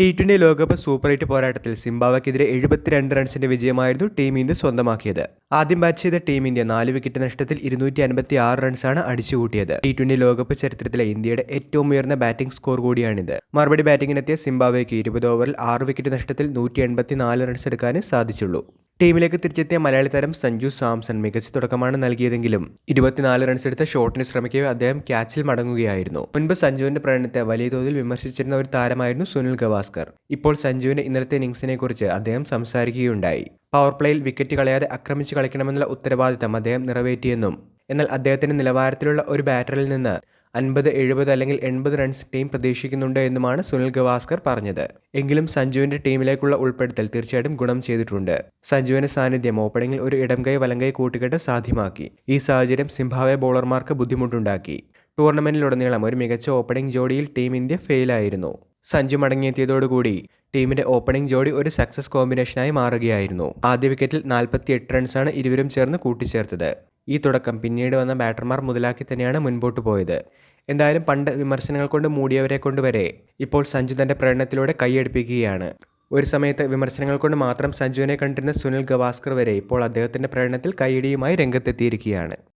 ടി-20 ലോകകപ്പ് സൂപ്പർ 8 പോരാട്ടത്തിൽ സിംബാബ്വെക്കെതിരെ 72 റൺസിന്റെ വിജയമായിരുന്നു ടീം ഇന്ത്യ സ്വന്തമാക്കിയത്. ആദ്യം ബാറ്റ് ചെയ്ത ടീം ഇന്ത്യ 4 വിക്കറ്റ് നഷ്ടത്തിൽ 256 റൺസാണ് അടിച്ചുകൂട്ടിയത്. ടി-20 ലോകകപ്പ് ചരിത്രത്തിലെ ഇന്ത്യയുടെ ഏറ്റവും ഉയർന്ന ബാറ്റിംഗ് സ്കോർ കൂടിയാണിത്. മറുപടി ബാറ്റിംഗിനെത്തിയ സിംബാബ്വെക്ക് 20 ഓവറിൽ 6 വിക്കറ്റ് നഷ്ടത്തിൽ 184 റൺസ് എടുക്കാനേ സാധിച്ചുള്ളൂ. ടീമിലേക്ക് തിരിച്ചെത്തിയ മലയാളി താരം സഞ്ജു സാംസൺ മികച്ച തുടക്കമാണ് നൽകിയതെങ്കിലും 24 റൺസ് എടുത്ത ഷോട്ടിന് ശ്രമിക്കവേ അദ്ദേഹം ക്യാച്ചിൽ മടങ്ങുകയായിരുന്നു. മുൻപ് സഞ്ജുവിന്റെ പ്രകടനത്തെ വലിയ തോതിൽ വിമർശിച്ചിരുന്ന ഒരു താരമായിരുന്നു സുനിൽ ഗവാസ്കർ. ഇപ്പോൾ സഞ്ജുവിന്റെ ഇന്നലത്തെ ഇന്നിംഗ്സിനെ കുറിച്ച് അദ്ദേഹം സംസാരിക്കുകയുണ്ടായി. പവർ പ്ലേയിൽ വിക്കറ്റ് കളയാതെ ആക്രമിച്ച് കളിക്കണമെന്നുള്ള ഉത്തരവാദിത്തം അദ്ദേഹം നിറവേറ്റിയെന്നും എന്നാൽ അദ്ദേഹത്തിന്റെ നിലവാരത്തിലുള്ള ഒരു ബാറ്ററിൽ നിന്ന് 50, 70 അല്ലെങ്കിൽ 80 റൺസ് ടീം പ്രതീക്ഷിക്കുന്നുണ്ട് എന്നുമാണ് സുനിൽ ഗവാസ്കർ പറഞ്ഞത്. എങ്കിലും സഞ്ജുവിന്റെ ടീമിലേക്കുള്ള ഉൾപ്പെടുത്തൽ തീർച്ചയായിട്ടും ഗുണം ചെയ്തിട്ടുണ്ട്. സഞ്ജുവിന്റെ സാന്നിധ്യം ഓപ്പണിംഗിൽ ഒരു ഇടംകൈ വലംകൈ കൂട്ടുകെട്ട് സാധ്യമാക്കി. ഈ സാഹചര്യം സിംബാബ്വെ ബോളർമാർക്ക് ബുദ്ധിമുട്ടുണ്ടാക്കി. ടൂർണമെന്റിലുടനീളം ഒരു മികച്ച ഓപ്പണിംഗ് ജോഡിയിൽ ടീം ഇന്ത്യ ഫെയിലായിരുന്നു. സഞ്ജു മടങ്ങിയെത്തിയതോടുകൂടി ടീമിന്റെ ഓപ്പണിംഗ് ജോഡി ഒരു സക്സസ് കോമ്പിനേഷനായി മാറുകയായിരുന്നു. ആദ്യ വിക്കറ്റിൽ 48 റൺസാണ് ഇരുവരും ചേർന്ന് കൂട്ടിച്ചേർത്തത്. ഈ തുടക്കം പിന്നീട് വന്ന ബാറ്റർമാർ മുതലാക്കി തന്നെയാണ് മുൻപോട്ട് പോയത്. എന്തായാലും പണ്ട് വിമർശനങ്ങൾ കൊണ്ട് മൂടിയവരെ കൊണ്ടുവരെ ഇപ്പോൾ സഞ്ജു തന്റെ പ്രകടനത്തിലൂടെ കൈയടിപ്പിക്കുകയാണ്. ഒരു സമയത്ത് വിമർശനങ്ങൾ കൊണ്ട് മാത്രം സഞ്ജുവിനെ കണ്ടിരുന്ന സുനിൽ ഗവാസ്കർ വരെ ഇപ്പോൾ അദ്ദേഹത്തിന്റെ പ്രകടനത്തിൽ കൈയടിയുമായി രംഗത്തെത്തിയിരിക്കുകയാണ്.